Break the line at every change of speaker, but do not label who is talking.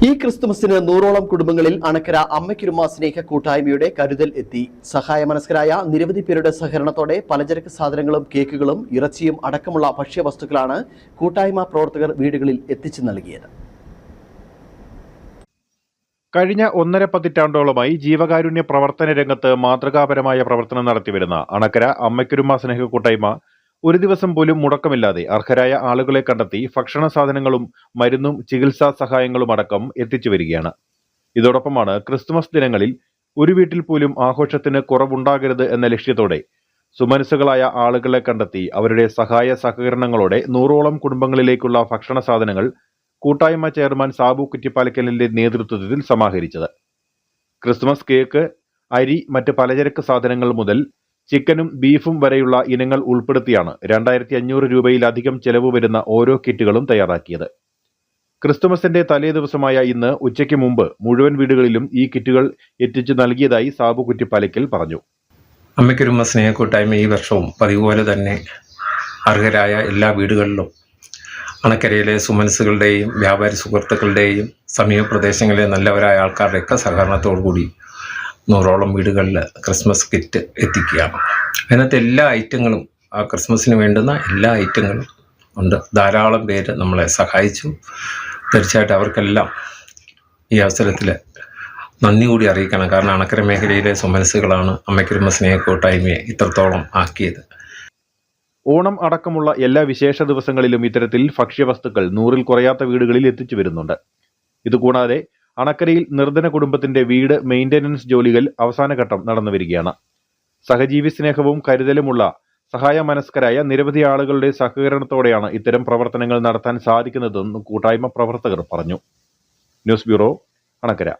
ഈ ക്രിസ്തുമസിന് 100ഓളം കുടുംബങ്ങളിൽ അണക്കര അമ്മയ്ക്കൊരുമ സ്നേഹ കൂട്ടായ്മയുടെ കരുതൽ എത്തി. സഹായമനസ്കരായ നിരവധി പേരുടെ സഹകരണത്തോടെ പലചരക്ക് സാധനങ്ങളും കേക്കുകളും ഇറച്ചിയും അടക്കമുള്ള ഭക്ഷ്യവസ്തുക്കളാണ് കൂട്ടായ്മ പ്രവർത്തകർ വീടുകളിൽ എത്തിച്ചു നൽകിയത്.
കഴിഞ്ഞ 1.5 പതിറ്റാണ്ടോളമായി ജീവകാരുണ്യ പ്രവർത്തന രംഗത്ത് മാതൃകാപരമായ പ്രവർത്തനം നടത്തിവരുന്ന അണക്കര അമ്മയ്ക്കൊരുമ സ്നേഹ കൂട്ടായ്മ ഒരു ദിവസം പോലും മുടക്കമില്ലാതെ അർഹരായ ആളുകളെ കണ്ടെത്തി ഭക്ഷണ സാധനങ്ങളും മരുന്നും ചികിത്സാ സഹായങ്ങളും അടക്കം എത്തിച്ചു വരികയാണ്. ഇതോടൊപ്പമാണ് ക്രിസ്തുമസ് ദിനങ്ങളിൽ ഒരു വീട്ടിൽ പോലും ആഘോഷത്തിന് കുറവുണ്ടാകരുത് എന്ന ലക്ഷ്യത്തോടെ സുമനസ്സുകളായ ആളുകളെ കണ്ടെത്തി അവരുടെ സഹായ സഹകരണങ്ങളോടെ 100ഓളം കുടുംബങ്ങളിലേക്കുള്ള ഭക്ഷണ സാധനങ്ങൾ കൂട്ടായ്മ ചെയർമാൻ സാബു കുറ്റിപ്പാലക്കലിന്റെ നേതൃത്വത്തിൽ സമാഹരിച്ചത്. ക്രിസ്തുമസ് കേക്ക്, അരി, മറ്റ് പലചരക്ക് സാധനങ്ങൾ മുതൽ ചിക്കനും ബീഫും വരെയുള്ള ഇനങ്ങൾ ഉൾപ്പെടുത്തിയാണ് 2500 രൂപയിലധികം ചെലവ് വരുന്ന ഓരോ കിറ്റുകളും തയ്യാറാക്കിയത്. ക്രിസ്തുമസിന്റെ തലേ ദിവസമായ ഇന്ന് ഉച്ചയ്ക്ക് മുമ്പ് മുഴുവൻ വീടുകളിലും ഈ കിറ്റുകൾ എത്തിച്ചു നൽകിയതായി സാബു കുറ്റിപ്പാലക്കൽ പറഞ്ഞു.
അമ്മയ്ക്കൊരുമ സ്നേഹ കൂട്ടായ്മ ഈ വർഷവും പതിവ് പോലെ തന്നെ അർഹരായ എല്ലാ വീടുകളിലും അണക്കരയിലെ സുമനസ്സുകളുടെയും വ്യാപാരി സുഹൃത്തുക്കളുടെയും സമീപ പ്രദേശങ്ങളിലെ നല്ലവരായ ആൾക്കാരുടെയൊക്കെ സഹകരണത്തോടു കൂടി 100ഓളം വീടുകളിൽ ക്രിസ്മസ് കിറ്റ് എത്തിക്കുകയാണ്. അതിനകത്ത് എല്ലാ ഐറ്റങ്ങളും, ആ ക്രിസ്മസിന് വേണ്ടുന്ന എല്ലാ ഐറ്റങ്ങളും ഉണ്ട്. ധാരാളം പേര് നമ്മളെ സഹായിച്ചു. തീർച്ചയായിട്ടും അവർക്കെല്ലാം ഈ അവസരത്തിൽ നന്ദി കൂടി അറിയിക്കണം. കാരണം അണക്കര മേഖലയിലെ സുമനസ്സുകളാണ് അമ്മയ്ക്കൊരുമ സ്നേഹ കൂട്ടായ്മയെ ഇത്രത്തോളം ആക്കിയത്.
ഓണം അടക്കമുള്ള എല്ലാ വിശേഷ ദിവസങ്ങളിലും ഇത്തരത്തിൽ ഭക്ഷ്യവസ്തുക്കൾ 100ൽ കുറയാത്ത വീടുകളിൽ എത്തിച്ചു വരുന്നുണ്ട്. ഇതുകൂടാതെ അണക്കരയിൽ നിർധന കുടുംബത്തിന്റെ വീട് മെയിന്റനൻസ് ജോലികൾ അവസാനഘട്ടം നടന്നു വരികയാണ്. സഹജീവി സ്നേഹവും കരുതലുമുള്ള സഹായമനസ്കരായ നിരവധി ആളുകളുടെ സഹകരണത്തോടെയാണ് ഇത്തരം പ്രവർത്തനങ്ങൾ നടത്താൻ സാധിക്കുന്നതെന്ന് കൂട്ടായ്മ പ്രവർത്തകർ പറഞ്ഞു. News bureau, Anakkara.